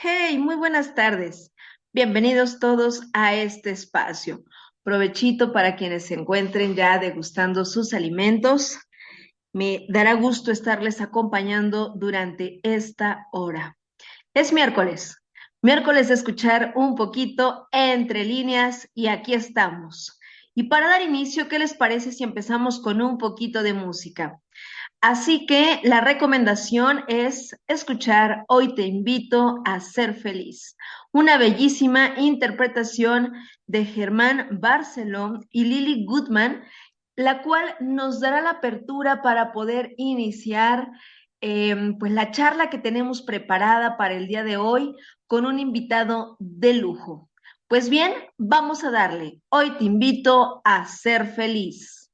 Hey, muy buenas tardes. Bienvenidos todos a este espacio. Provechito para quienes se encuentren ya degustando sus alimentos. Me dará gusto estarles acompañando durante esta hora. Es miércoles de escuchar un poquito entre líneas y aquí estamos. Y para dar inicio, ¿qué les parece si empezamos con un poquito de música? Así que la recomendación es escuchar Hoy te invito a ser feliz, una bellísima interpretación de Germán Barceló y Lily Goodman, la cual nos dará la apertura para poder iniciar pues la charla que tenemos preparada para el día de hoy con un invitado de lujo. Pues bien, vamos a darle. Hoy te invito a ser feliz.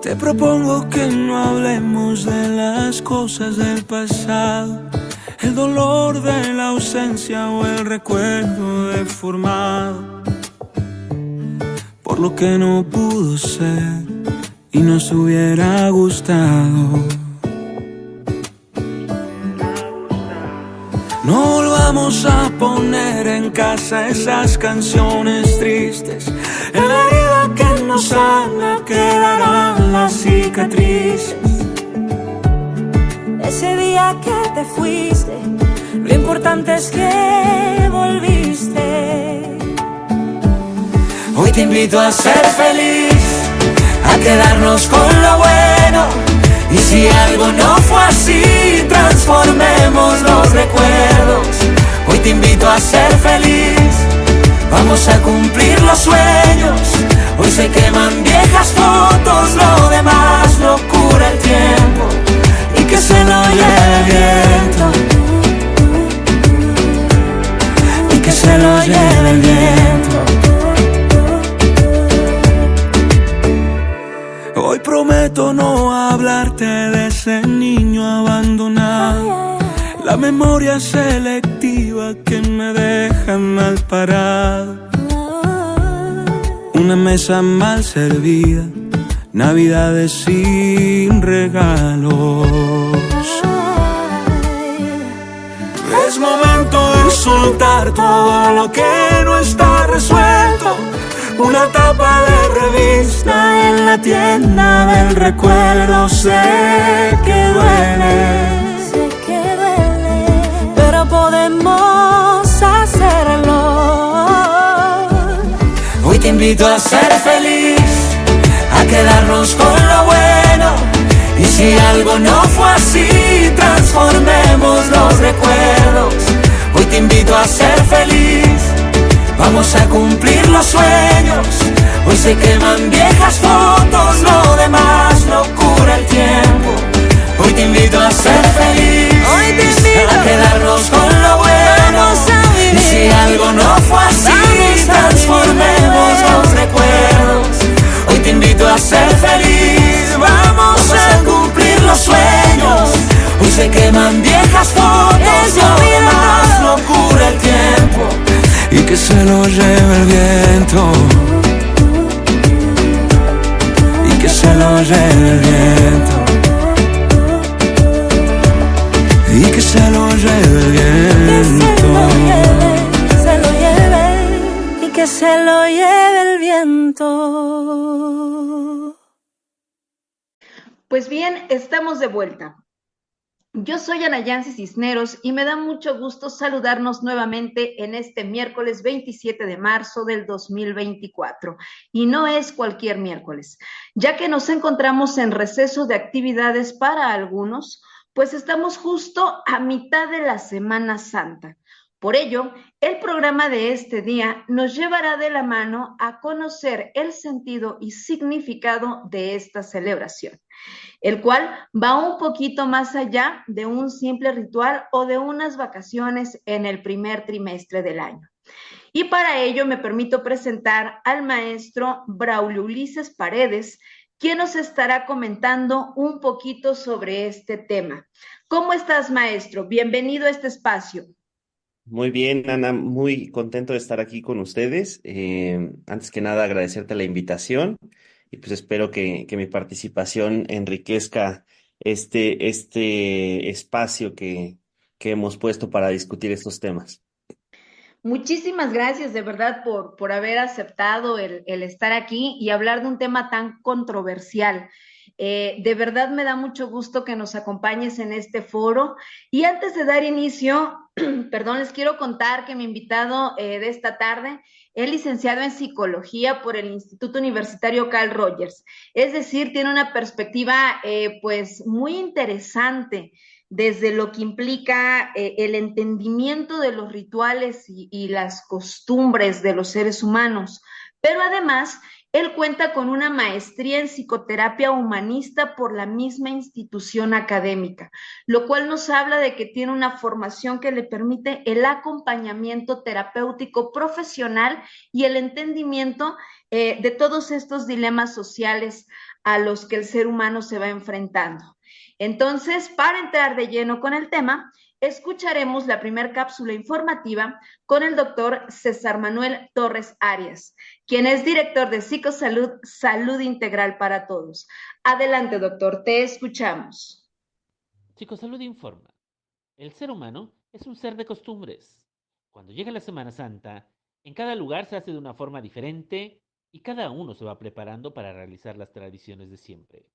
Te propongo que no hablemos de las cosas del pasado, el dolor de la ausencia o el recuerdo deformado por lo que no pudo ser y nos hubiera gustado. No volvamos a poner en casa esas canciones tristes. En la herida que nos sana quedarán las cicatrices. Ese día que te fuiste, lo importante es que volviste. Hoy te invito a ser feliz, a quedarnos con lo bueno. Y si algo no fue así, transformemos los recuerdos. Hoy te invito a ser feliz, vamos a cumplir los sueños. Hoy se queman viejas fotos, lo demás lo cura el tiempo. Y que se lo lleve el viento, y que se lo lleve el viento. Hoy prometo no hablarte de ese niño abandonado, la memoria selectiva que me deja mal parado. Una mesa mal servida, navidades sin regalos. Es momento de soltar todo lo que no está resuelto. Una tapa de revista en la tienda del recuerdo. Sé que duele, pero podemos hacerlo. Hoy te invito a ser feliz, a quedarnos con lo bueno. Y si algo no fue así, transformemos los recuerdos. Hoy te invito a ser feliz, vamos a cumplir los sueños. Hoy se queman viejas fotos, lo demás lo cura el tiempo. Hoy te invito a ser feliz, Hoy te invito a quedarnos con lo bueno. Y si algo no fue así, transformemos los recuerdos. Hoy te invito a ser feliz, vamos a cumplir los sueños. Hoy se queman viejas fotos, lo demás lo cura el tiempo. Y que se lo lleve el viento, y que se lo lleve el viento, y que se lo lleve el viento, se lo lleve, y que se lo lleve el viento. Pues bien, estamos de vuelta. Yo soy Ana Yancy Cisneros y me da mucho gusto saludarnos nuevamente en este miércoles 27 de marzo del 2024. Y no es cualquier miércoles, ya que nos encontramos en receso de actividades para algunos, pues estamos justo a mitad de la Semana Santa. Por ello, el programa de este día nos llevará de la mano a conocer el sentido y significado de esta celebración, el cual va un poquito más allá de un simple ritual o de unas vacaciones en el primer trimestre del año. Y para ello me permito presentar al maestro Braulio Ulises Paredes, quien nos estará comentando un poquito sobre este tema. ¿Cómo estás, maestro? Bienvenido a este espacio. Muy bien, Ana, muy contento de estar aquí con ustedes. Antes que nada, agradecerte la invitación y pues espero que mi participación enriquezca este espacio que hemos puesto para discutir estos temas. Muchísimas gracias de verdad por haber aceptado el estar aquí y hablar de un tema tan controversial. De verdad me da mucho gusto que nos acompañes en este foro. Y antes de dar inicio, perdón, les quiero contar que mi invitado de esta tarde es licenciado en psicología por el Instituto Universitario Carl Rogers. Es decir, tiene una perspectiva pues muy interesante desde lo que implica el entendimiento de los rituales y las costumbres de los seres humanos. Pero además, él cuenta con una maestría en psicoterapia humanista por la misma institución académica, lo cual nos habla de que tiene una formación que le permite el acompañamiento terapéutico profesional y el entendimiento de todos estos dilemas sociales a los que el ser humano se va enfrentando. Entonces, para entrar de lleno con el tema, escucharemos la primera cápsula informativa con el doctor César Manuel Torres Arias, quien es director de Psicosalud, Salud Integral para Todos. Adelante, doctor, te escuchamos. Psicosalud informa. El ser humano es un ser de costumbres. Cuando llega la Semana Santa, en cada lugar se hace de una forma diferente y cada uno se va preparando para realizar las tradiciones de siempre.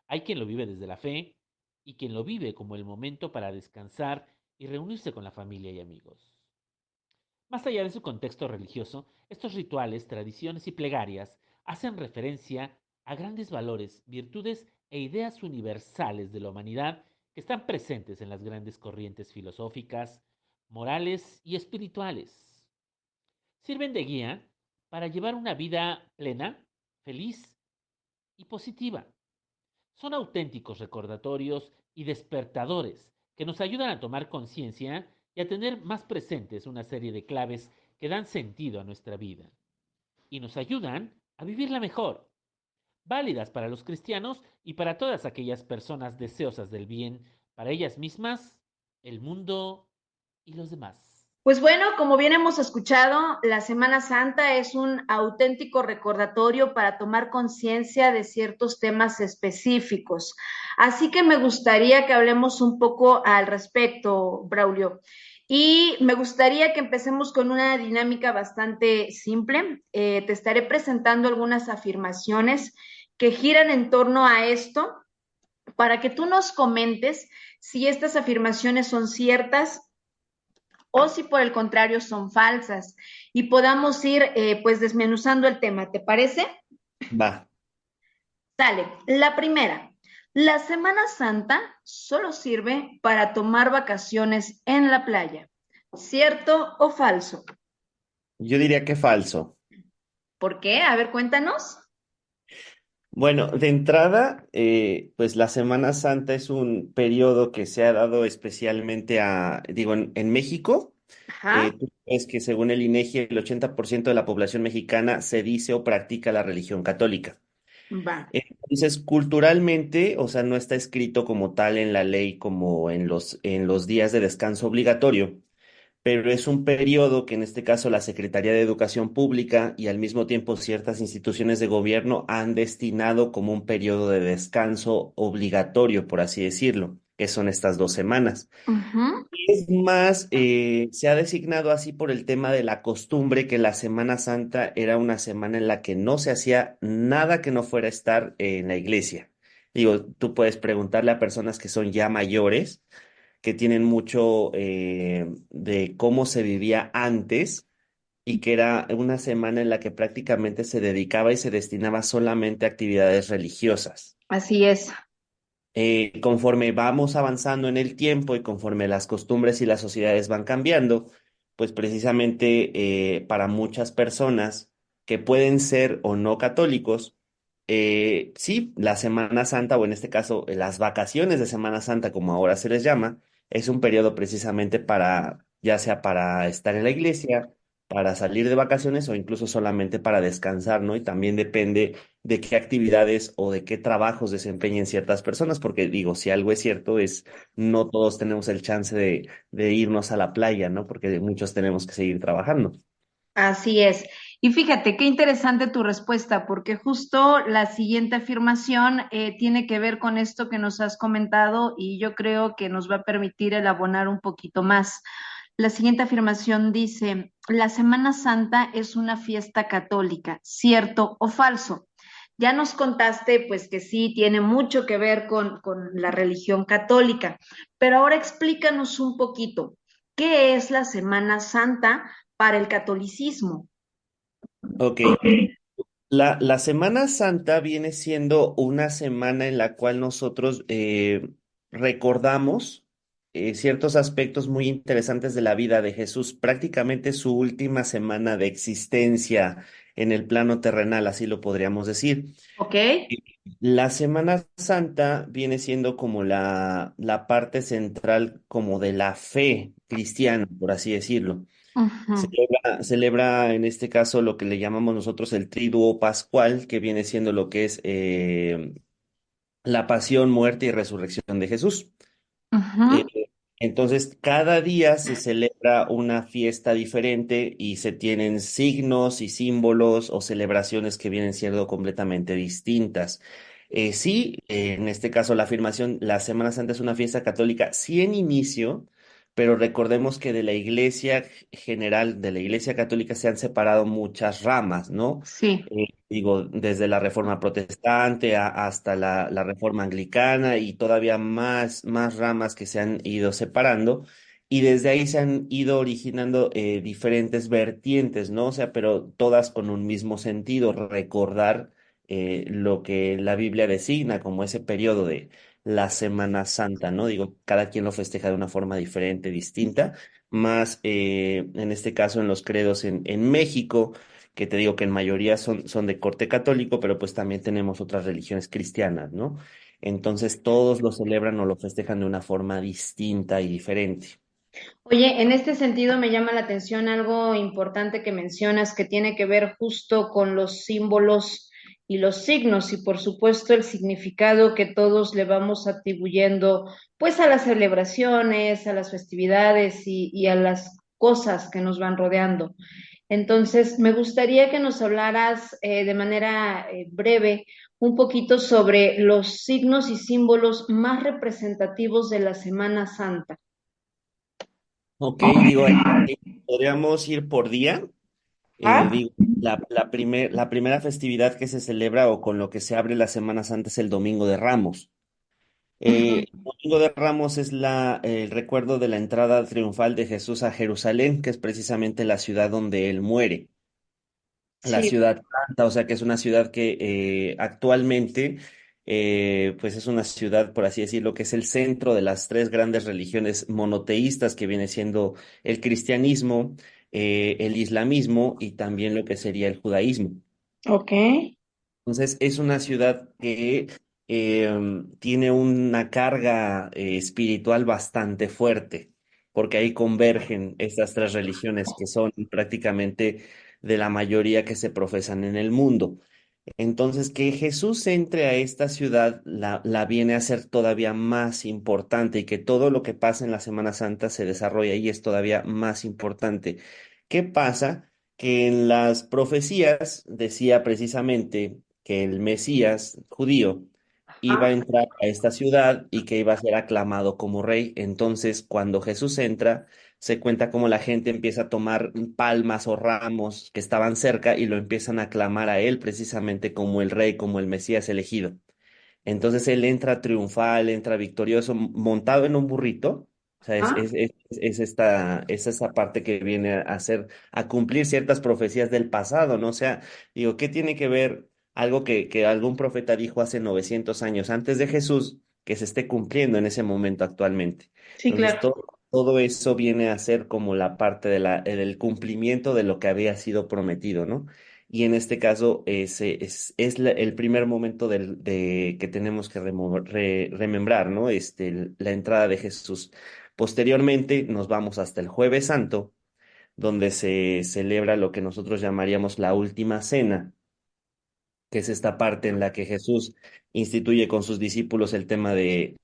Hay quien lo vive desde la fe y quien lo vive como el momento para descansar y reunirse con la familia y amigos. Más allá de su contexto religioso, estos rituales, tradiciones y plegarias hacen referencia a grandes valores, virtudes e ideas universales de la humanidad que están presentes en las grandes corrientes filosóficas, morales y espirituales. Sirven de guía para llevar una vida plena, feliz y positiva. Son auténticos recordatorios y despertadores que nos ayudan a tomar conciencia y a tener más presentes una serie de claves que dan sentido a nuestra vida y nos ayudan a vivirla mejor, válidas para los cristianos y para todas aquellas personas deseosas del bien para ellas mismas, el mundo y los demás. Pues bueno, como bien hemos escuchado, la Semana Santa es un auténtico recordatorio para tomar conciencia de ciertos temas específicos. Así que me gustaría que hablemos un poco al respecto, Braulio. Y me gustaría que empecemos con una dinámica bastante simple. Te estaré presentando algunas afirmaciones que giran en torno a esto para que tú nos comentes si estas afirmaciones son ciertas o si por el contrario son falsas y podamos ir pues desmenuzando el tema. ¿Te parece? Va. Dale, la primera. La Semana Santa solo sirve para tomar vacaciones en la playa. ¿Cierto o falso? Yo diría que falso. ¿Por qué? A ver, cuéntanos. Bueno, de entrada, pues la Semana Santa es un periodo que se ha dado especialmente digo, en México. Ajá, Tú sabes que según el INEGI, el 80% de la población mexicana se dice o practica la religión católica. va. Entonces, culturalmente, o sea, no está escrito como tal en la ley como en los días de descanso obligatorio, pero es un periodo que en este caso la Secretaría de Educación Pública y al mismo tiempo ciertas instituciones de gobierno han destinado como un periodo de descanso obligatorio, por así decirlo, que son estas 2 semanas. Ujú. Es más, se ha designado así por el tema de la costumbre que la Semana Santa era una semana en la que no se hacía nada que no fuera estar en la iglesia. Digo, tú puedes preguntarle a personas que son ya mayores, que tienen mucho de cómo se vivía antes y que era una semana en la que prácticamente se dedicaba y se destinaba solamente a actividades religiosas. Así es. Conforme vamos avanzando en el tiempo y conforme las costumbres y las sociedades van cambiando, pues precisamente para muchas personas que pueden ser o no católicos, sí, la Semana Santa, o en este caso las vacaciones de Semana Santa, como ahora se les llama, es un periodo precisamente para, ya sea para estar en la iglesia para salir de vacaciones o incluso solamente para descansar, ¿no? Y también depende de qué actividades o de qué trabajos desempeñen ciertas personas, porque digo, si algo es cierto es, no todos tenemos el chance de irnos a la playa, ¿no? Porque muchos tenemos que seguir trabajando. Así es. Y fíjate, qué interesante tu respuesta, porque justo la siguiente afirmación tiene que ver con esto que nos has comentado y yo creo que nos va a permitir elaborar un poquito más. La siguiente afirmación dice, la Semana Santa es una fiesta católica, ¿cierto o falso? Ya nos contaste pues que sí, tiene mucho que ver con la religión católica, pero ahora explícanos un poquito, ¿qué es la Semana Santa para el catolicismo? Ok, la Semana Santa viene siendo una semana en la cual nosotros recordamos ciertos aspectos muy interesantes de la vida de Jesús, prácticamente su última semana de existencia en el plano terrenal, así lo podríamos decir. ¿Ok? La Semana Santa viene siendo como la parte central como de la fe cristiana, por así decirlo. Ujú, Celebra en este caso lo que le llamamos nosotros el Triduo Pascual, que viene siendo lo que es la pasión, muerte y resurrección de Jesús. Eh, ujú. entonces, cada día se celebra una fiesta diferente y se tienen signos y símbolos o celebraciones que vienen siendo completamente distintas. Sí, en este caso la afirmación, la Semana Santa es una fiesta católica, sí en inicio, pero recordemos que de la iglesia general, de la iglesia católica se han separado muchas ramas, ¿no? Sí. Digo, desde la Reforma Protestante hasta la Reforma Anglicana y todavía más ramas que se han ido separando. Y desde ahí se han ido originando diferentes vertientes, ¿no? O sea, pero todas con un mismo sentido, recordar lo que la Biblia designa como ese periodo de la Semana Santa, ¿no? Digo, cada quien lo festeja de una forma diferente, distinta, más en este caso en los credos en México que te digo que en mayoría son de corte católico, pero pues también tenemos otras religiones cristianas, ¿no? Entonces todos lo celebran o lo festejan de una forma distinta y diferente. Oye, en este sentido me llama la atención algo importante que mencionas que tiene que ver justo con los símbolos y los signos y por supuesto el significado que todos le vamos atribuyendo pues a las celebraciones, a las festividades y a las cosas que nos van rodeando. Entonces, me gustaría que nos hablaras de manera breve un poquito sobre los signos y símbolos más representativos de la Semana Santa. Ok, digo, ahí podríamos ir por día. ¿Ah? Digo, la primera festividad que se celebra o con lo que se abre la Semana Santa es el Domingo de Ramos. Ujú. El Domingo de Ramos es el recuerdo de la entrada triunfal de Jesús a Jerusalén, que es precisamente la ciudad donde él muere. La Sí, ciudad santa, o sea que es una ciudad que actualmente pues es una ciudad, por así decirlo, que es el centro de las tres grandes religiones monoteístas que viene siendo el cristianismo, el islamismo y también lo que sería el judaísmo. ok. Entonces es una ciudad que tiene una carga espiritual bastante fuerte, porque ahí convergen estas tres religiones que son prácticamente de la mayoría que se profesan en el mundo. Entonces, que Jesús entre a esta ciudad la viene a ser todavía más importante y que todo lo que pasa en la Semana Santa se desarrolla y es todavía más importante. ¿Qué pasa? Que en las profecías decía precisamente que el Mesías judío iba a Ajá. entrar a esta ciudad y que iba a ser aclamado como rey. Entonces, cuando Jesús entra, se cuenta cómo la gente empieza a tomar palmas o ramos que estaban cerca y lo empiezan a aclamar a él precisamente como el rey, como el Mesías elegido. Entonces él entra triunfal, entra victorioso, montado en un burrito. O sea, Ajá. es esa parte que viene a hacer, a cumplir ciertas profecías del pasado, ¿no? O sea, digo, ¿qué tiene que ver algo que algún profeta dijo hace 900 años antes de Jesús que se esté cumpliendo en ese momento actualmente? Sí, Entonces, claro. todo eso viene a ser como la parte del cumplimiento de lo que había sido prometido, ¿no? Y en este caso es el primer momento de que tenemos que remembrar, ¿no? La entrada de Jesús. Posteriormente nos vamos hasta el Jueves Santo, donde se celebra lo que nosotros llamaríamos la última cena, que es esta parte en la que Jesús instituye con sus discípulos el tema de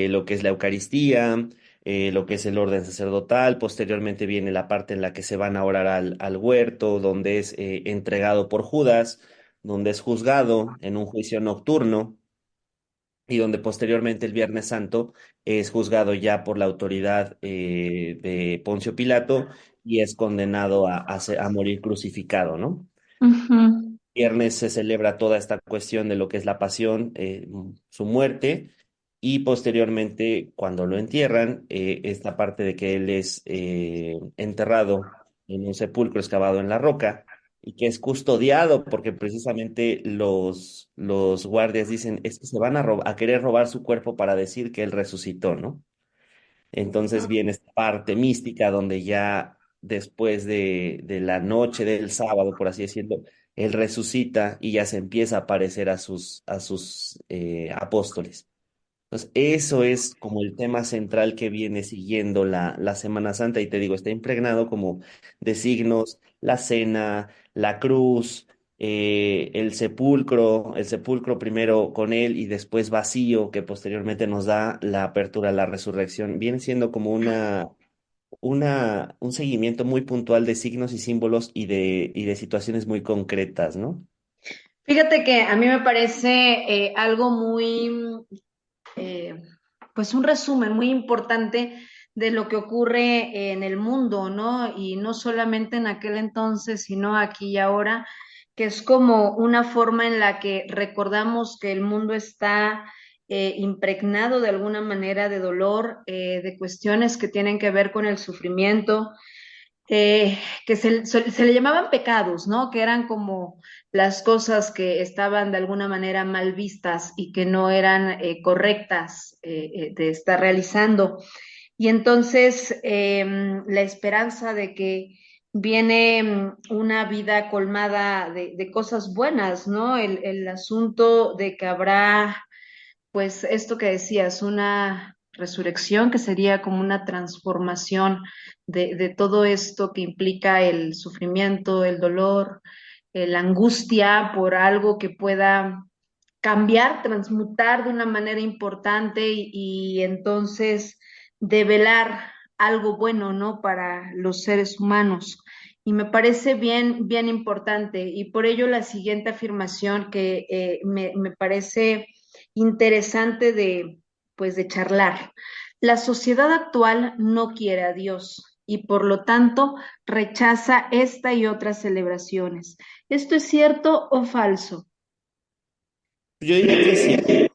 lo que es la Eucaristía, lo que es el orden sacerdotal. Posteriormente viene la parte en la que se van a orar al huerto, donde es entregado por Judas, donde es juzgado en un juicio nocturno y donde posteriormente el Viernes Santo es juzgado ya por la autoridad de Poncio Pilato y es condenado a morir crucificado, ¿no? Ujú. Viernes se celebra toda esta cuestión de lo que es la pasión, su muerte, y posteriormente, cuando lo entierran, esta parte de que él es enterrado en un sepulcro excavado en la roca y que es custodiado porque precisamente los guardias dicen, es que se van a querer robar su cuerpo para decir que él resucitó, ¿no? Entonces viene esta parte mística donde ya después de la noche del sábado, por así decirlo, él resucita y ya se empieza a aparecer a sus apóstoles. Entonces, eso es como el tema central que viene siguiendo la Semana Santa y te digo, está impregnado como de signos, la cena, la cruz, el sepulcro primero con él y después vacío, que posteriormente nos da la apertura a la resurrección. Viene siendo como un seguimiento muy puntual de signos y símbolos y de situaciones muy concretas, ¿no? Fíjate que a mí me parece algo muy, eh, pues un resumen muy importante de lo que ocurre en el mundo, ¿no? Y no solamente en aquel entonces, sino aquí y ahora, que es como una forma en la que recordamos que el mundo está impregnado de alguna manera de dolor, de cuestiones que tienen que ver con el sufrimiento, que se le llamaban pecados, ¿no? Que eran como las cosas que estaban de alguna manera mal vistas y que no eran correctas de estar realizando. Y entonces la esperanza de que viene una vida colmada de cosas buenas, ¿no? El asunto de que habrá pues esto que decías, una resurrección que sería como una transformación de todo esto que implica el sufrimiento, el dolor, la angustia por algo que pueda cambiar, transmutar de una manera importante y entonces develar algo bueno, ¿no? Para los seres humanos. Y me parece bien, bien importante. Y por ello la siguiente afirmación que me parece interesante pues, de charlar. La sociedad actual no quiere a Dios y por lo tanto rechaza esta y otras celebraciones. ¿Esto es cierto o falso? Yo diría que sí,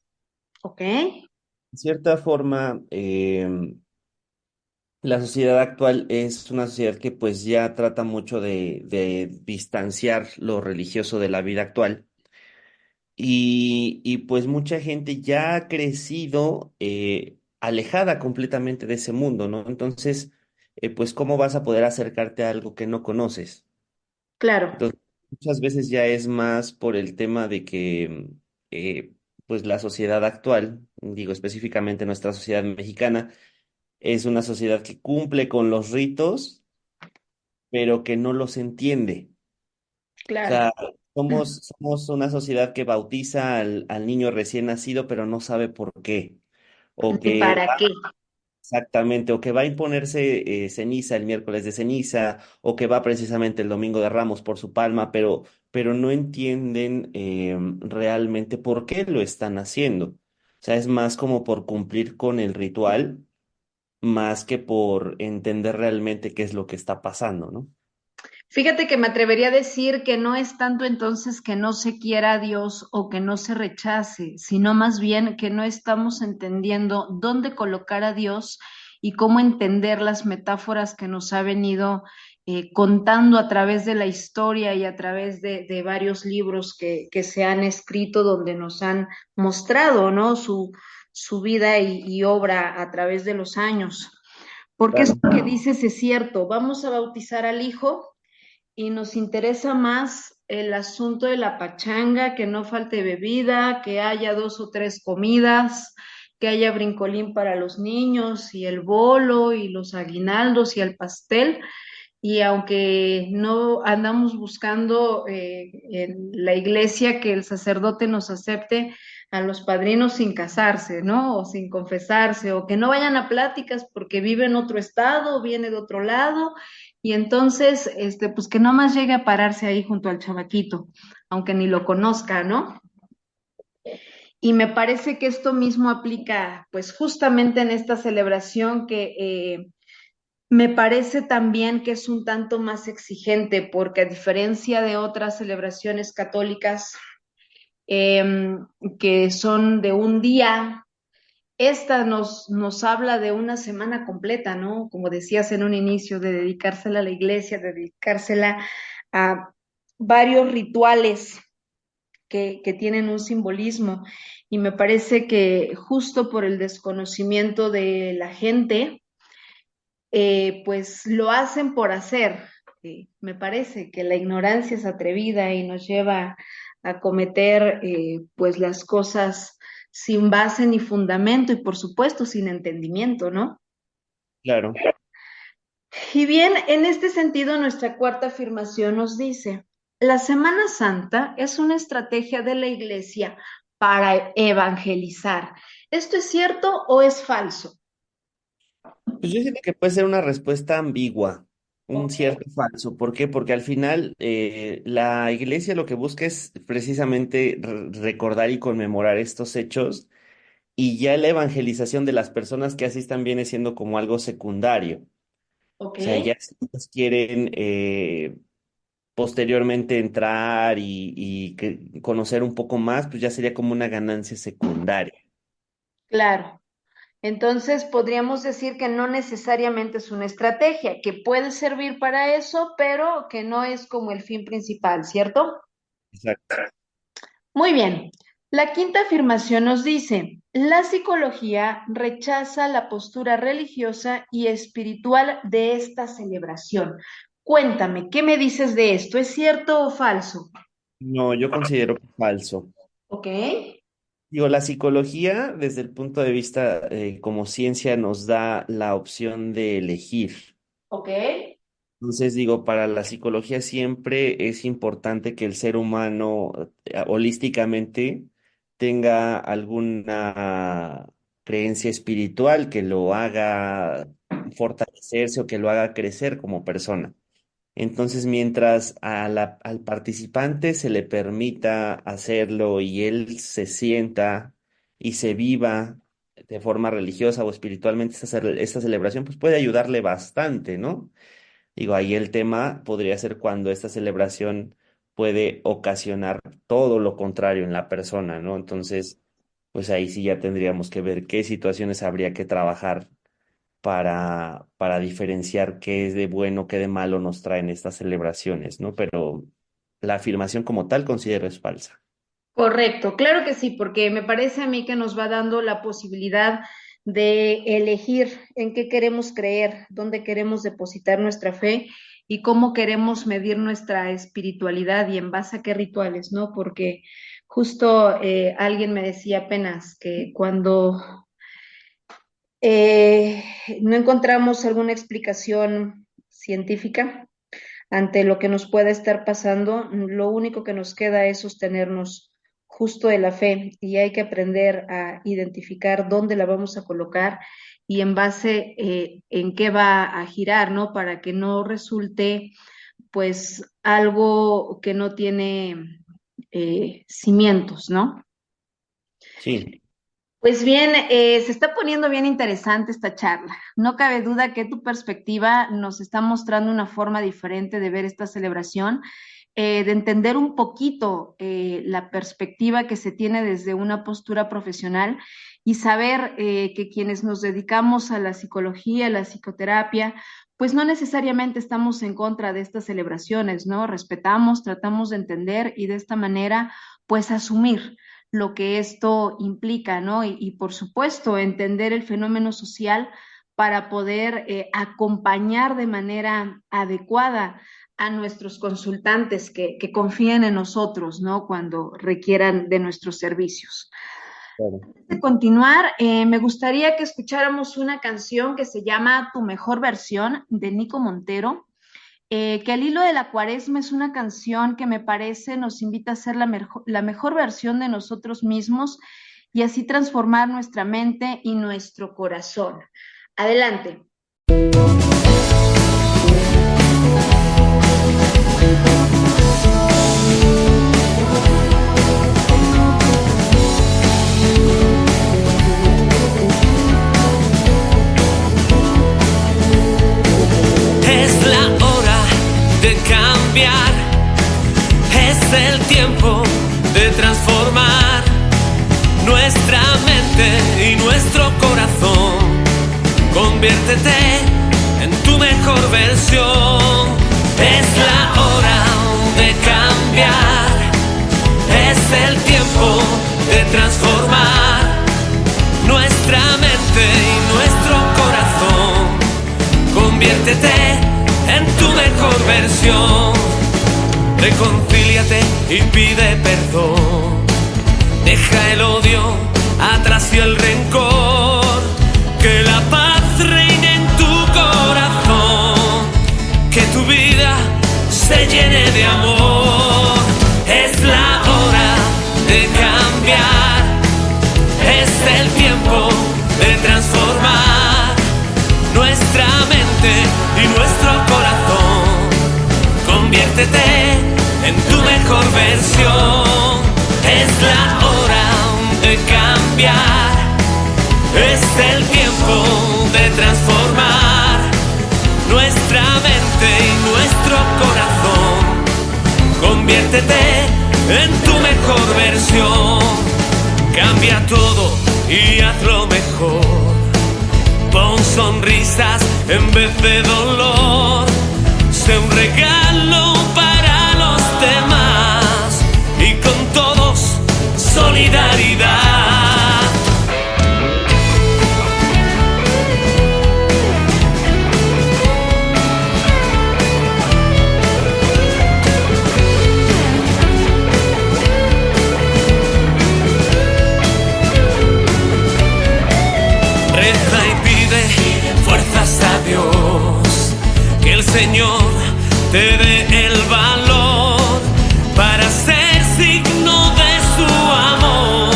¿Ok? de cierta forma, la sociedad actual es una sociedad que pues ya trata mucho de distanciar lo religioso de la vida actual y pues mucha gente ya ha crecido alejada completamente de ese mundo, ¿no? Entonces, pues ¿cómo vas a poder acercarte a algo que no conoces? Claro, Entonces, muchas veces ya es más por el tema de que pues la sociedad actual, digo específicamente nuestra sociedad mexicana, es una sociedad que cumple con los ritos, pero que no los entiende. O claro. sea, somos una sociedad que bautiza al niño recién nacido, pero no sabe por qué. O ¿Y que para qué? exactamente, o que va a imponerse ceniza el miércoles de ceniza, o que va precisamente el domingo de Ramos por su palma, pero no entienden realmente por qué lo están haciendo. O sea, es más como por cumplir con el ritual, más que por entender realmente qué es lo que está pasando, ¿no? Fíjate que me atrevería a decir que no es tanto entonces que no se quiera a Dios o que no se rechace, sino más bien que no estamos entendiendo dónde colocar a Dios y cómo entender las metáforas que nos ha venido contando a través de la historia y a través de varios libros que se han escrito donde nos han mostrado, ¿no? Su vida y obra a través de los años. Porque esto Claro. que dices es cierto, vamos a bautizar al hijo y nos interesa más el asunto de la pachanga, que no falte bebida, que haya dos o tres comidas, que haya brincolín para los niños y el bolo y los aguinaldos y el pastel, y aunque no andamos buscando en la iglesia que el sacerdote nos acepte a los padrinos sin casarse, ¿no? O sin confesarse, o que no vayan a pláticas porque vive en otro estado, o viene de otro lado, y entonces, pues que no más llegue a pararse ahí junto al chavaquito, aunque ni lo conozca, ¿no? Y me parece que esto mismo aplica, pues justamente en esta celebración que me parece también que es un tanto más exigente, porque a diferencia de otras celebraciones católicas eh, que son de un día, esta nos habla de una semana completa, ¿no? Como decías en un inicio, de dedicársela a la iglesia, de dedicársela a varios rituales que tienen un simbolismo. Y me parece que justo por el desconocimiento de la gente, pues lo hacen por hacer. Me parece que la ignorancia es atrevida y nos lleva a cometer pues las cosas sin base ni fundamento y por supuesto sin entendimiento, ¿no? Claro. Y bien, en este sentido, nuestra cuarta afirmación nos dice, la Semana Santa es una estrategia de la Iglesia para evangelizar. ¿Esto es cierto o es falso? Pues yo siento que puede ser una respuesta ambigua, un Ok, cierto falso. ¿Por qué? Porque al final la iglesia lo que busca es precisamente recordar y conmemorar estos hechos y ya la evangelización de las personas que asistan viene siendo como algo secundario. ok. O sea, ya si ellos quieren posteriormente entrar y conocer un poco más, pues ya sería como una ganancia secundaria. Claro. Entonces, podríamos decir que no necesariamente es una estrategia, que puede servir para eso, pero que no es como el fin principal, ¿cierto? Exacto. Muy bien. La quinta afirmación nos dice, la psicología rechaza la postura religiosa y espiritual de esta celebración. Cuéntame, ¿qué me dices de esto? ¿Es cierto o falso? No, yo considero que es falso. Ok, Digo, la psicología, desde el punto de vista como ciencia, nos da la opción de elegir. ok, Entonces, digo, para la psicología siempre es importante que el ser humano holísticamente tenga alguna creencia espiritual que lo haga fortalecerse o que lo haga crecer como persona. Entonces, mientras al participante se le permita hacerlo y él se sienta y se viva de forma religiosa o espiritualmente esta celebración, pues puede ayudarle bastante, ¿no? Digo, ahí el tema podría ser cuando esta celebración puede ocasionar todo lo contrario en la persona, ¿no? Entonces, pues ahí sí ya tendríamos que ver qué situaciones habría que trabajar para diferenciar qué es de bueno, qué de malo nos traen estas celebraciones, ¿no? Pero la afirmación como tal considero es falsa. correcto. Claro que sí, porque me parece a mí que nos va dando la posibilidad de elegir en qué queremos creer, dónde queremos depositar nuestra fe y cómo queremos medir nuestra espiritualidad y en base a qué rituales, ¿no? Porque justo alguien me decía apenas que cuando eh, no encontramos alguna explicación científica ante lo que nos pueda estar pasando, lo único que nos queda es sostenernos justo de la fe y hay que aprender a identificar dónde la vamos a colocar y en base en qué va a girar, ¿no? Para que no resulte pues algo que no tiene cimientos, ¿no? Sí, Pues bien, se está poniendo bien interesante esta charla. No cabe duda que tu perspectiva nos está mostrando una forma diferente de ver esta celebración, de entender un poquito la perspectiva que se tiene desde una postura profesional y saber que quienes nos dedicamos a la psicología, a la psicoterapia, pues no necesariamente estamos en contra de estas celebraciones, ¿no? Respetamos, tratamos de entender y de esta manera, pues asumir lo que esto implica, ¿no? Y por supuesto, entender el fenómeno social para poder acompañar de manera adecuada a nuestros consultantes que confíen en nosotros, ¿no? Cuando requieran de nuestros servicios. claro. Antes de continuar, me gustaría que escucháramos una canción que se llama Tu mejor versión de Nico Montero. que al hilo de la Cuaresma es una canción que me parece nos invita a ser la mejor versión de nosotros mismos y así transformar nuestra mente y nuestro corazón. Adelante. Es la hora de cambiar, es el tiempo de transformar nuestra mente y nuestro corazón. Conviértete en tu mejor versión. Es la hora de cambiar, es el tiempo de transformar nuestra mente y nuestro corazón. Conviértete en tu mejor versión. Reconcíliate y pide perdón. Deja el odio atrás y el rencor. Que la paz reine en tu corazón. Que tu vida se llene de amor. Es la hora de cambiar. Es el tiempo de transformar nuestra mente y nuestro corazón. Conviértete en tu mejor versión. Es la hora de cambiar. Es el tiempo de transformar nuestra mente y nuestro corazón. Conviértete en tu mejor versión. Cambia todo y hazlo mejor. Pon sonrisas en vez de dolor. Sé un regalo para los demás y con todos solidaridad. Reza y pide fuerzas a Dios, que el Señor te dé el valor para ser signo de su amor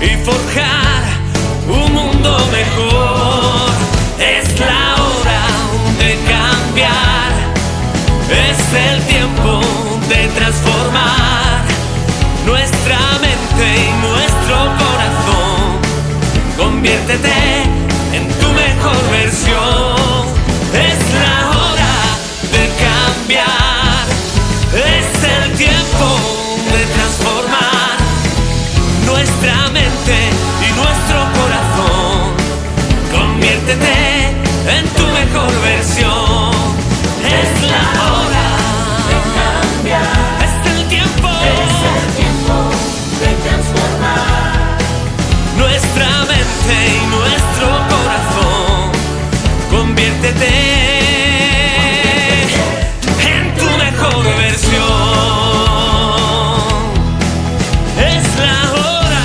y forjar un mundo mejor. Es la hora de cambiar, es el tiempo de transformar nuestra mente y nuestro corazón. Conviértete en tu mejor versión. Es la hora de cambiar. Es el tiempo de transformar nuestra mente y nuestro corazón. Conviértete en tu mejor versión. Es la hora de cambiar. Es el tiempo de transformar nuestra mente y nuestro corazón. Conviértete en tu mejor versión. Es la hora.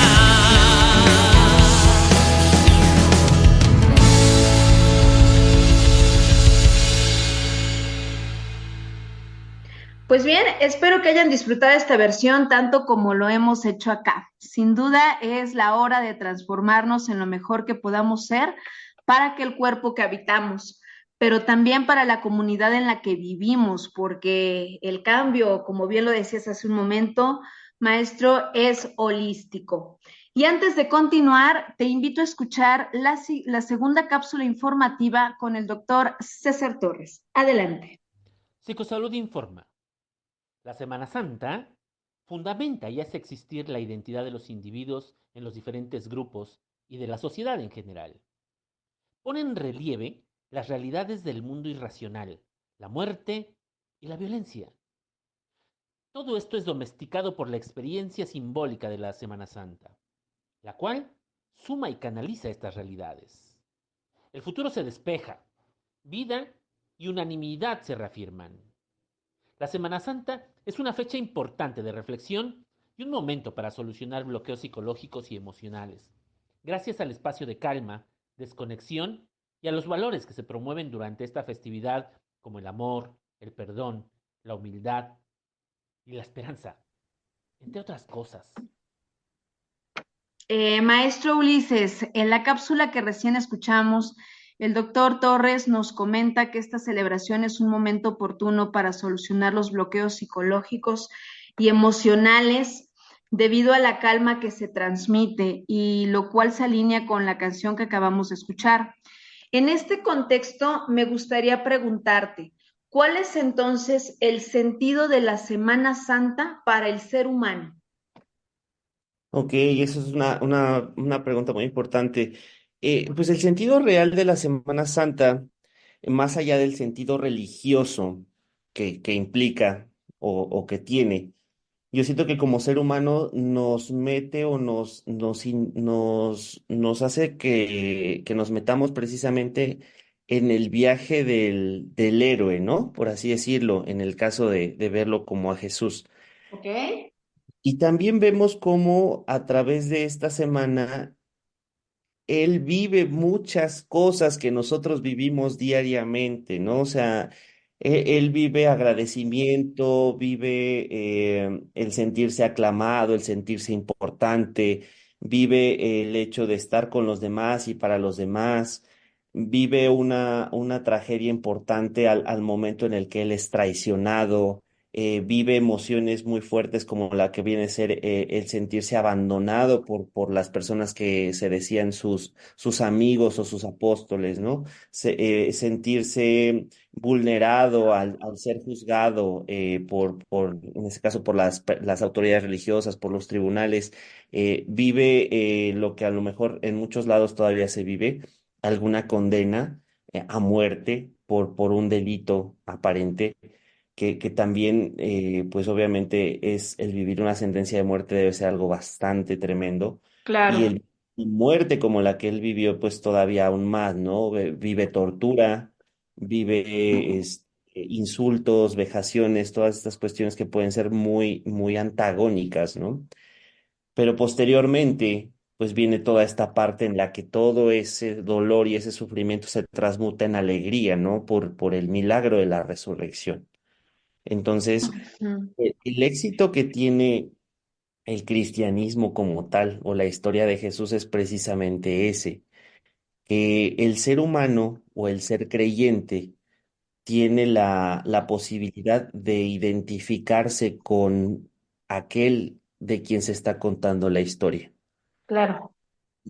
Pues bien, espero que hayan disfrutado esta versión tanto como lo hemos hecho acá. Sin duda es la hora de transformarnos en lo mejor que podamos ser para aquel cuerpo que habitamos, pero también para la comunidad en la que vivimos, porque el cambio, como bien lo decías hace un momento, maestro, es holístico. Y antes de continuar, te invito a escuchar la segunda cápsula informativa con el doctor César Torres. Adelante. Psicosalud informa. La Semana Santa fundamenta y hace existir la identidad de los individuos en los diferentes grupos y de la sociedad en general. Pone en relieve las realidades del mundo irracional, la muerte y la violencia. Todo esto es domesticado por la experiencia simbólica de la Semana Santa, la cual suma y canaliza estas realidades. El futuro se despeja, vida y unanimidad se reafirman. La Semana Santa es una fecha importante de reflexión y un momento para solucionar bloqueos psicológicos y emocionales, gracias al espacio de calma, desconexión y a los valores que se promueven durante esta festividad como el amor, el perdón, la humildad y la esperanza, entre otras cosas. Maestro Ulises, en la cápsula que recién escuchamos, el doctor Torres nos comenta que esta celebración es un momento oportuno para solucionar los bloqueos psicológicos y emocionales debido a la calma que se transmite y lo cual se alinea con la canción que acabamos de escuchar. En este contexto, me gustaría preguntarte, ¿cuál es entonces el sentido de la Semana Santa para el ser humano? Ok, eso es una pregunta muy importante. Pues el sentido real de la Semana Santa, más allá del sentido religioso que implica o que tiene, yo siento que como ser humano nos mete o nos hace que nos metamos precisamente en el viaje del héroe, ¿no? Por así decirlo, en el caso de verlo como a Jesús. ¿Ok? Y también vemos cómo a través de esta semana él vive muchas cosas que nosotros vivimos diariamente, ¿no? O sea, él vive agradecimiento, vive el sentirse aclamado, el sentirse importante, vive el hecho de estar con los demás y para los demás, vive una tragedia importante al momento en el que él es traicionado. Vive emociones muy fuertes como la que viene a ser el sentirse abandonado por las personas que se decían sus amigos o sus apóstoles, ¿no? Sentirse vulnerado al ser juzgado en este caso, por las autoridades religiosas, por los tribunales. Vive lo que a lo mejor en muchos lados todavía se vive, alguna condena a muerte por un delito aparente que también, pues obviamente es el vivir una sentencia de muerte debe ser algo bastante tremendo. Y Claro. el y muerte como la que él vivió, pues todavía aún más, ¿no? Vive tortura, vive insultos, vejaciones, todas estas cuestiones que pueden ser muy, muy antagónicas, ¿no? Pero posteriormente, pues viene toda esta parte en la que todo ese dolor y ese sufrimiento se transmuta en alegría, ¿no? Por el milagro de la resurrección. Entonces, Mm. el éxito que tiene el cristianismo como tal o la historia de Jesús es precisamente ese, que el ser humano o el ser creyente tiene la posibilidad de identificarse con aquel de quien se está contando la historia. Claro.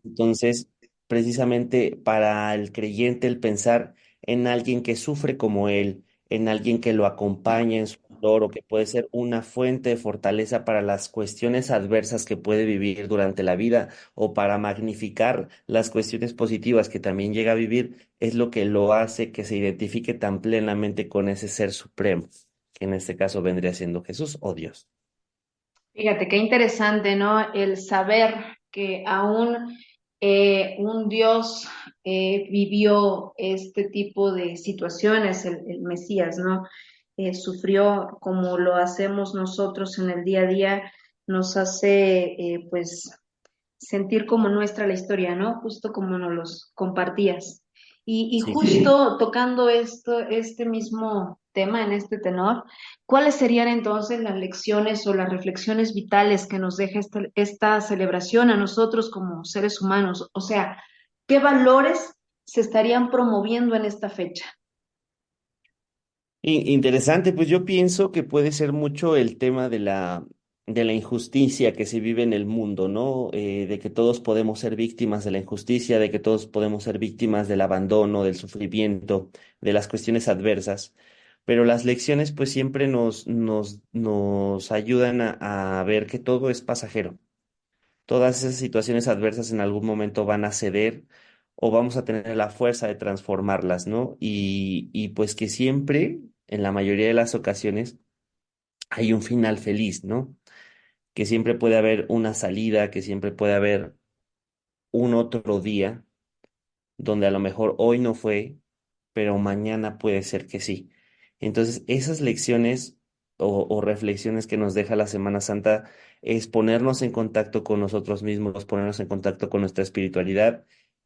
Entonces, precisamente para el creyente, el pensar en alguien que sufre como él, en alguien que lo acompaña en su dolor o que puede ser una fuente de fortaleza para las cuestiones adversas que puede vivir durante la vida o para magnificar las cuestiones positivas que también llega a vivir, es lo que lo hace que se identifique tan plenamente con ese ser supremo, que en este caso vendría siendo Jesús o Dios. Fíjate, qué interesante, ¿no? El saber que aún un Dios vivió este tipo de situaciones, el Mesías, ¿no? Sufrió como lo hacemos nosotros en el día a día, nos hace, pues, sentir como nuestra la historia, ¿no? Justo como nos los compartías. Y Sí. justo tocando esto, este mismo tema en este tenor, ¿cuáles serían entonces las lecciones o las reflexiones vitales que nos deja esta celebración a nosotros como seres humanos? O sea, ¿qué valores se estarían promoviendo en esta fecha? Interesante, pues yo pienso que puede ser mucho el tema de la injusticia que se vive en el mundo, ¿no? De que todos podemos ser víctimas de la injusticia, de que todos podemos ser víctimas del abandono, del sufrimiento, de las cuestiones adversas. Pero las lecciones pues siempre nos ayudan a ver que todo es pasajero. Todas esas situaciones adversas en algún momento van a ceder o vamos a tener la fuerza de transformarlas, ¿no? Y pues que siempre, en la mayoría de las ocasiones, hay un final feliz, ¿no? Que siempre puede haber una salida, que siempre puede haber un otro día donde a lo mejor hoy no fue, pero mañana puede ser que sí. Entonces, esas lecciones o reflexiones que nos deja la Semana Santa es ponernos en contacto con nosotros mismos, ponernos en contacto con nuestra espiritualidad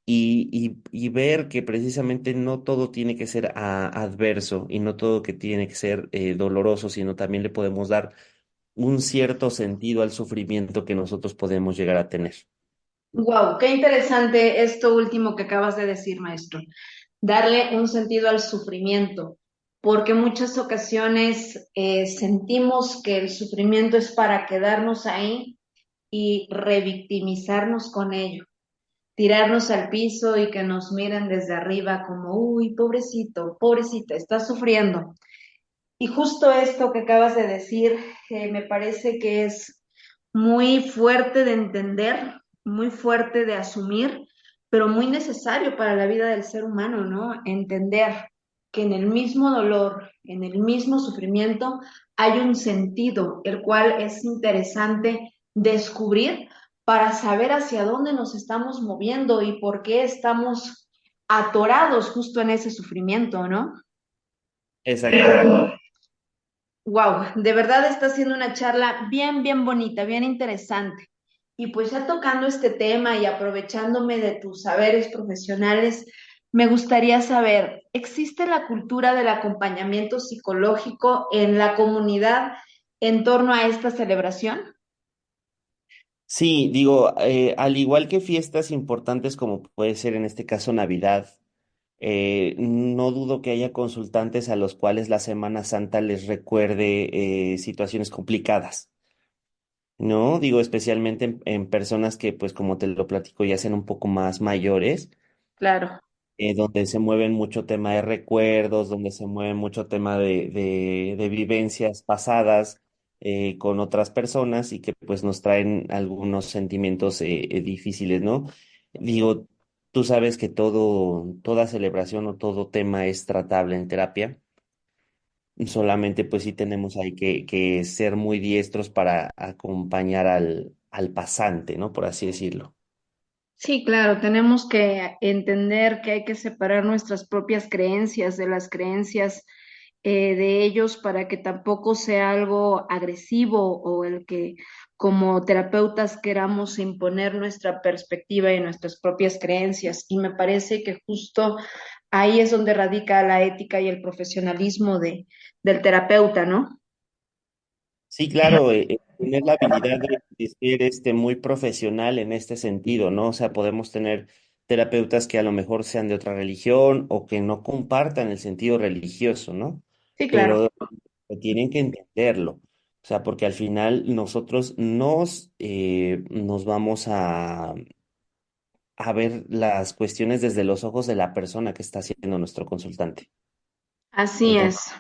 y ver que precisamente no todo tiene que ser adverso y no todo que tiene que ser doloroso, sino también le podemos dar un cierto sentido al sufrimiento que nosotros podemos llegar a tener. Wow, qué interesante esto último que acabas de decir, maestro. Darle un sentido al sufrimiento, porque muchas ocasiones sentimos que el sufrimiento es para quedarnos ahí y revictimizarnos con ello, tirarnos al piso y que nos miren desde arriba como, uy, pobrecito, pobrecita, está sufriendo. Y justo esto que acabas de decir, me parece que es muy fuerte de entender, muy fuerte de asumir, pero muy necesario para la vida del ser humano, ¿no? Entender que en el mismo dolor, en el mismo sufrimiento, hay un sentido, el cual es interesante descubrir para saber hacia dónde nos estamos moviendo y por qué estamos atorados justo en ese sufrimiento, ¿no? Exactamente. Wow, de verdad está siendo una charla bien, bien bonita, bien interesante. Y pues ya tocando este tema y aprovechándome de tus saberes profesionales, me gustaría saber, ¿existe la cultura del acompañamiento psicológico en la comunidad en torno a esta celebración? Sí, digo, al igual que fiestas importantes como puede ser en este caso Navidad, no dudo que haya consultantes a los cuales la Semana Santa les recuerde situaciones complicadas, ¿no? Digo, especialmente en personas que, pues como te lo platico, ya sean un poco más mayores, Claro. donde se mueven mucho tema de recuerdos, donde se mueve mucho tema de vivencias pasadas con otras personas y que pues nos traen algunos sentimientos difíciles, ¿no? Digo, tú sabes que toda celebración o todo tema es tratable en terapia. Solamente pues sí tenemos ahí que ser muy diestros para acompañar al pasante, ¿no? Por así decirlo. Sí, claro, tenemos que entender que hay que separar nuestras propias creencias de las creencias de ellos para que tampoco sea algo agresivo o el que como terapeutas queramos imponer nuestra perspectiva y nuestras propias creencias. Y me parece que justo ahí es donde radica la ética y el profesionalismo del terapeuta, ¿no? Sí, claro, tener la habilidad de ser muy profesional en este sentido, ¿no? O sea, podemos tener terapeutas que a lo mejor sean de otra religión o que no compartan el sentido religioso, ¿no? Sí, claro. Pero tienen que entenderlo. O sea, porque al final nosotros nos vamos a ver las cuestiones desde los ojos de la persona que está siendo nuestro consultante. Así Entonces, es.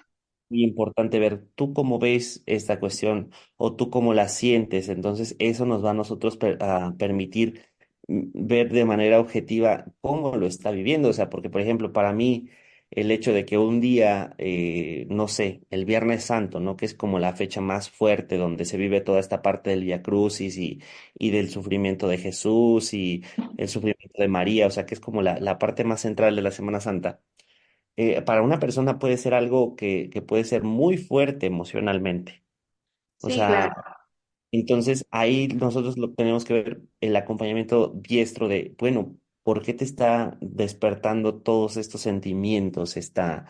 muy importante ver tú cómo ves esta cuestión o tú cómo la sientes. Entonces, eso nos va a nosotros a permitir ver de manera objetiva cómo lo está viviendo. O sea, porque, por ejemplo, para mí, el hecho de que un día, no sé, el Viernes Santo, ¿no? Que es como la fecha más fuerte donde se vive toda esta parte del Vía Crucis y del sufrimiento de Jesús y el sufrimiento de María, o sea, que es como la parte más central de la Semana Santa para una persona puede ser algo que puede ser muy fuerte emocionalmente. O Sí, sea, claro. entonces ahí nosotros lo tenemos que ver el acompañamiento diestro de, bueno, ¿por qué te está despertando todos estos sentimientos, esta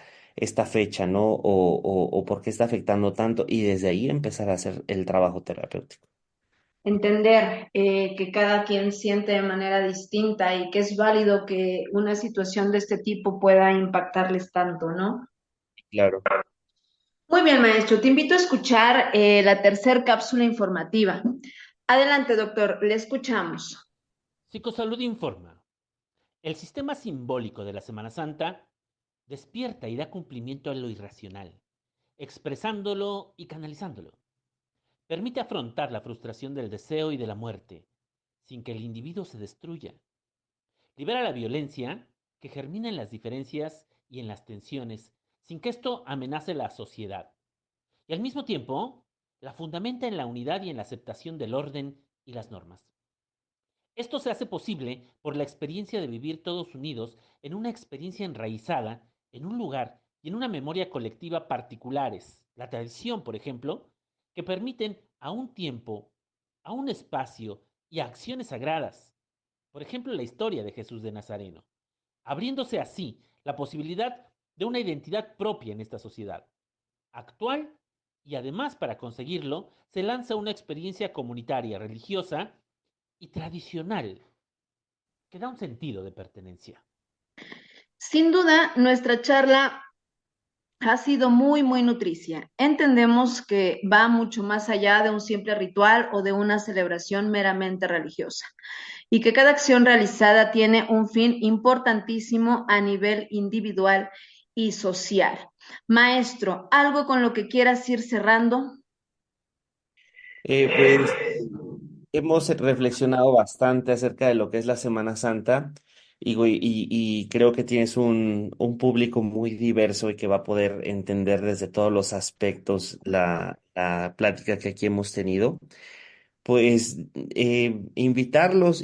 fecha, ¿no? O por qué está afectando tanto y desde ahí empezar a hacer el trabajo terapéutico. Entender que cada quien siente de manera distinta y que es válido que una situación de este tipo pueda impactarles tanto, ¿no? Claro. Muy bien, maestro, te invito a escuchar la tercer cápsula informativa. Adelante, doctor, le escuchamos. Psicosalud informa. El sistema simbólico de la Semana Santa despierta y da cumplimiento a lo irracional, expresándolo y canalizándolo. Permite afrontar la frustración del deseo y de la muerte, sin que el individuo se destruya. Libera la violencia que germina en las diferencias y en las tensiones, sin que esto amenace la sociedad. Y al mismo tiempo, la fundamenta en la unidad y en la aceptación del orden y las normas. Esto se hace posible por la experiencia de vivir todos unidos en una experiencia enraizada en un lugar y en una memoria colectiva particulares, la tradición, por ejemplo, que permiten a un tiempo, a un espacio y a acciones sagradas. Por ejemplo, la historia de Jesús de Nazareno, abriéndose así la posibilidad de una identidad propia en esta sociedad actual y además para conseguirlo se lanza una experiencia comunitaria, religiosa y tradicional que da un sentido de pertenencia. Sin duda, nuestra charla ha sido muy nutricia. Entendemos que va mucho más allá de un simple ritual o de una celebración meramente religiosa y que cada acción realizada tiene un fin importantísimo a nivel individual y social. Maestro, ¿algo con lo que quieras ir cerrando? Pues hemos reflexionado bastante acerca de lo que es la Semana Santa y creo que tienes un público muy diverso y que va a poder entender desde todos los aspectos la plática que aquí hemos tenido. Pues invitarlos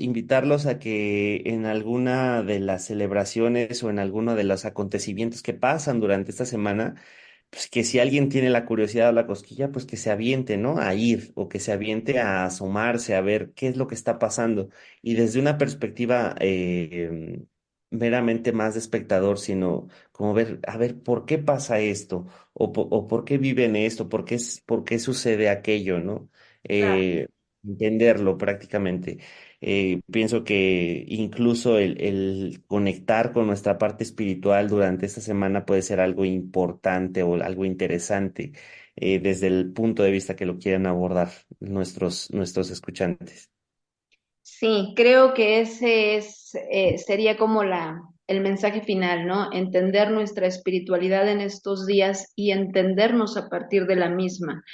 a que en alguna de las celebraciones o en alguno de los acontecimientos que pasan durante esta semana, pues que si alguien tiene la curiosidad o la cosquilla, pues que se aviente, ¿no? A ir o que se aviente a asomarse, a ver qué es lo que está pasando. Y desde una perspectiva meramente más de espectador, sino como ver, a ver, ¿por qué pasa esto? O por qué viven esto? Por qué sucede aquello, ¿no? Claro. Entenderlo prácticamente. Pienso que incluso el conectar con nuestra parte espiritual durante esta semana puede ser algo importante o algo interesante desde el punto de vista que lo quieran abordar nuestros escuchantes. Sí, creo que ese sería como el mensaje final, ¿no? Entender nuestra espiritualidad en estos días y entendernos a partir de la misma.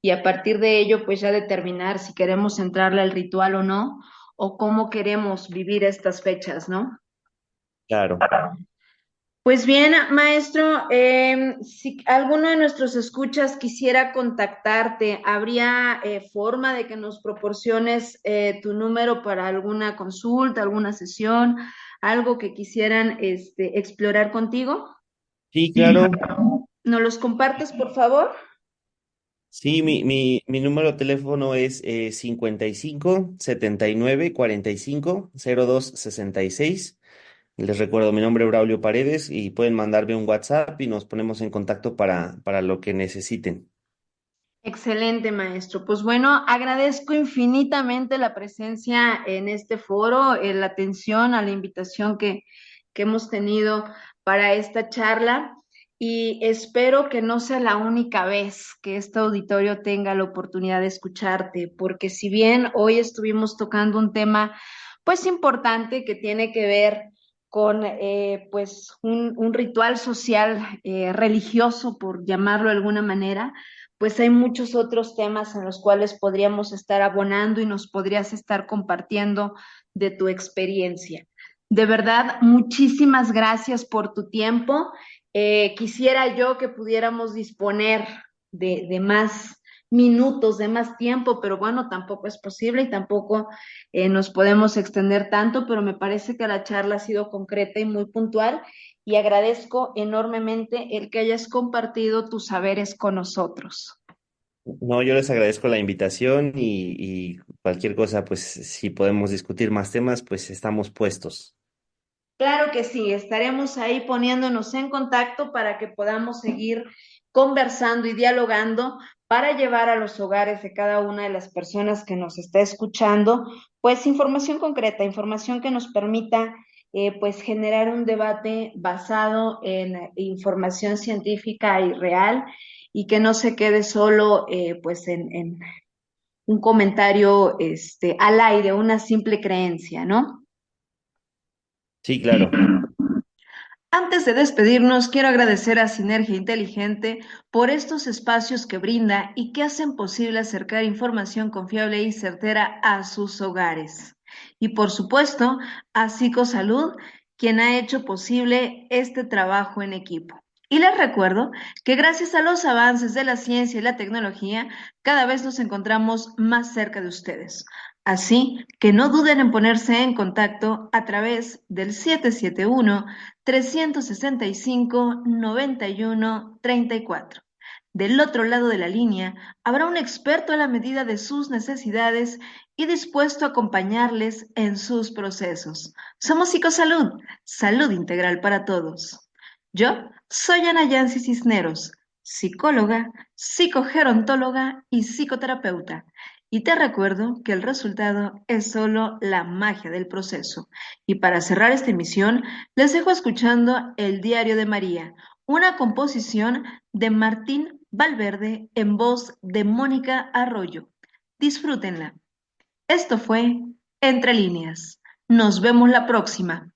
Y a partir de ello, pues ya determinar si queremos entrarle al ritual o no, o cómo queremos vivir estas fechas, ¿no? Claro. Pues bien, maestro, si alguno de nuestros escuchas quisiera contactarte, ¿habría forma de que nos proporciones tu número para alguna consulta, alguna sesión, algo que quisieran explorar contigo? Sí, claro. ¿Nos los compartes, por favor? Sí, mi número de teléfono es 55 79 45 02 66. Les recuerdo, mi nombre es Braulio Paredes y pueden mandarme un WhatsApp y nos ponemos en contacto para lo que necesiten. Excelente, maestro. Pues bueno, agradezco infinitamente la presencia en este foro, la atención a la invitación que hemos tenido para esta charla y espero que no sea la única vez que este auditorio tenga la oportunidad de escucharte, porque si bien hoy estuvimos tocando un tema pues importante que tiene que ver con pues un ritual social religioso, por llamarlo de alguna manera, pues hay muchos otros temas en los cuales podríamos estar abonando y nos podrías estar compartiendo de tu experiencia. De verdad, muchísimas gracias por tu tiempo. Quisiera yo que pudiéramos disponer de más minutos, de más tiempo, pero bueno, tampoco es posible y tampoco nos podemos extender tanto, pero me parece que la charla ha sido concreta y muy puntual y agradezco enormemente el que hayas compartido tus saberes con nosotros. No, yo les agradezco la invitación y cualquier cosa, pues si podemos discutir más temas, pues estamos puestos. Claro que sí, estaremos ahí poniéndonos en contacto para que podamos seguir conversando y dialogando para llevar a los hogares de cada una de las personas que nos está escuchando, pues información concreta, información que nos permita pues generar un debate basado en información científica y real y que no se quede solo pues en un comentario al aire, una simple creencia, ¿no? Sí, claro. Antes de despedirnos, quiero agradecer a Sinergia Inteligente por estos espacios que brinda y que hacen posible acercar información confiable y certera a sus hogares. Y por supuesto, a Psicosalud, quien ha hecho posible este trabajo en equipo. Y les recuerdo que gracias a los avances de la ciencia y la tecnología, cada vez nos encontramos más cerca de ustedes. Así que no duden en ponerse en contacto a través del 771 365 91 34. Del otro lado de la línea habrá un experto a la medida de sus necesidades y dispuesto a acompañarles en sus procesos. Somos Psicosalud, salud integral para todos. Yo soy Ana Yancy Cisneros, psicóloga, psicogerontóloga y psicoterapeuta. Y te recuerdo que el resultado es solo la magia del proceso. Y para cerrar esta emisión, les dejo escuchando El Diario de María, una composición de Martín Valverde en voz de Mónica Arroyo. Disfrútenla. Esto fue Entre Líneas. Nos vemos la próxima.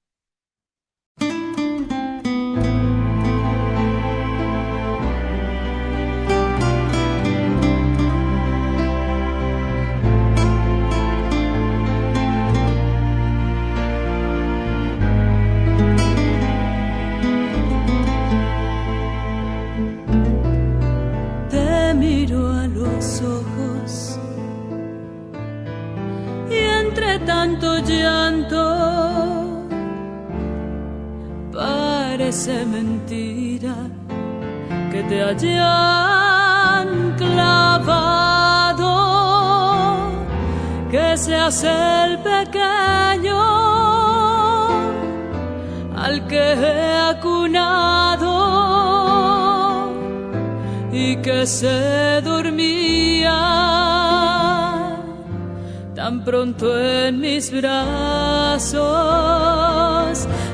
Te miro a los ojos y entre tanto llanto parece mentira que te hayan clavado, que seas el pequeño al que he acunado y que se dormía tan pronto en mis brazos,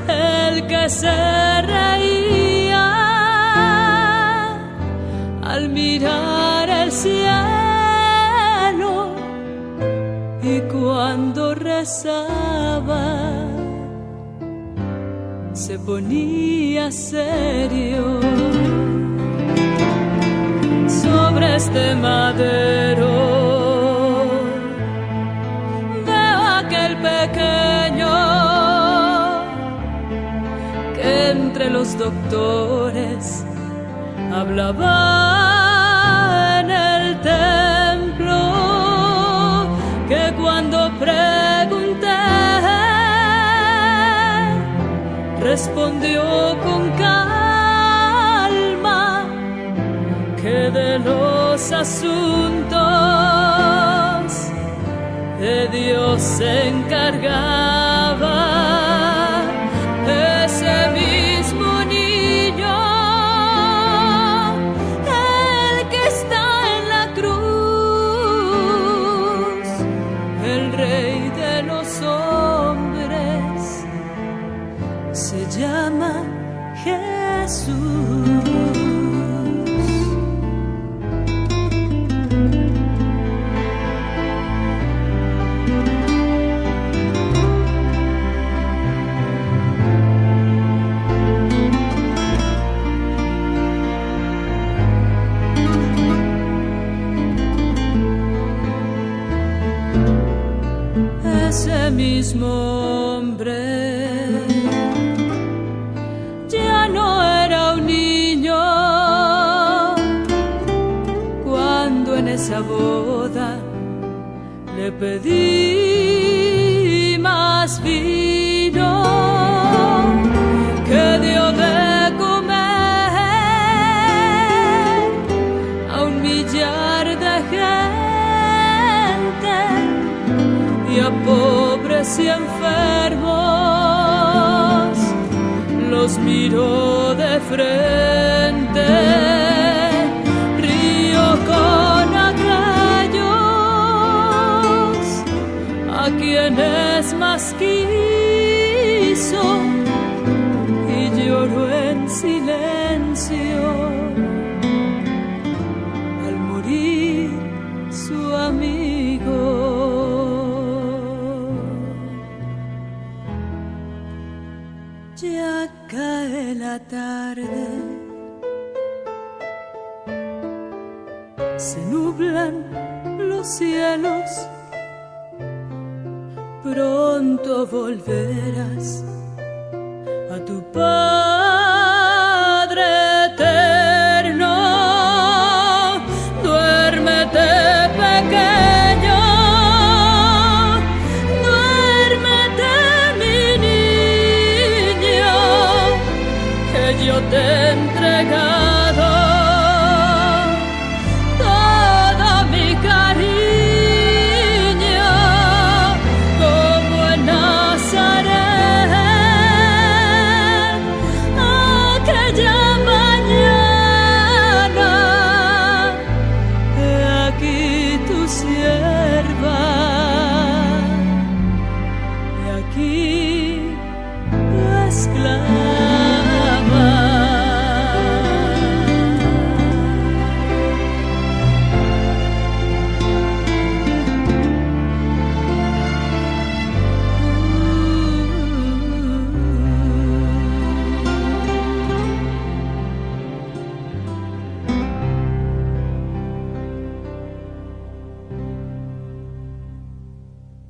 el que se reía al mirar el cielo y cuando rezaba se ponía serio. Sobre este madero veo aquel pequeño que entre los doctores hablaba en el templo, que cuando pregunté respondió con calma que de los asuntos de Dios se encargaba ese mismo niño, el que está en la cruz, el Rey de los hombres, se llama Jesús. Ese mismo hombre ya no era un niño cuando en esa boda le pedí más vino, que dio de comer a 1 millar de gente y a pobres y enfermos los miró de frente, río con aquellos a quienes más quiso y lloró en silencio al morir su amigo. Ya cae la tarde, se nublan los cielos, pronto volverás a tu paz.